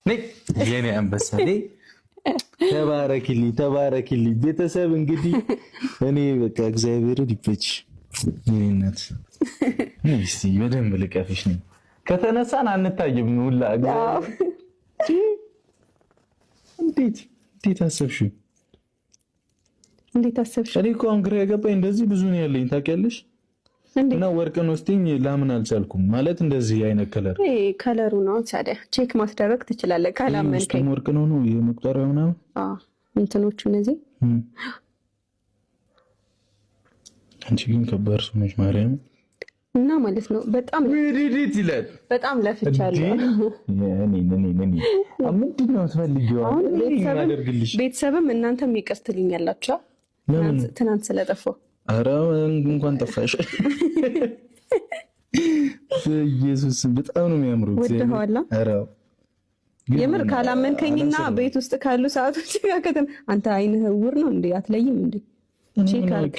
ነይ የኔ አንበሳ ነይ። ተባረኪልኝ ቤተሰብ። እንግዲህ እኔ በቃ እግዚአብሔር ይፈች ይነት እስቲ በደንብ ልቀፍሽ ነኝ። ከተነሳን አንታይም ሁላ እንዴት አሰብሽው? እኔ እኮ ግራ የገባኝ እንደዚህ ብዙ ነው ያለኝ ታውቂያለሽ። እና ወርቅን ወስቲኝ ላምን አልቻልኩም። ማለት እንደዚህ አይነት ከለሩ ነው ታዲያ ቼክ ማስደረግ ትችላለህ ካላመንከኝ። ወርቅ ነው የመቁጠሪያው ምናምን እንትኖቹ እነዚህ አንቺ ግን ከባድ ሰው ነሽ ማርያም። እና ማለት ነው በጣም ሪዲት ይላል። በጣም ለፍቻለሁ። ምንድን ነው የምትፈልጊው? አሁን ቤተሰብም እናንተም ይቅርትልኛላችሁ ትናንት ስለጠፋሁ። ኧረ እንኳን ጠፋሽ። ኢየሱስ በጣም ነው የሚያምሩት። ወደኋላ ኧረ የምር ካላመንከኝና ቤት ውስጥ ካሉ ሰዓቶች ጋር አንተ አይንህ ዕውር ነው እንዴ? አትለይም እንዴ? ቼክ አድርግ።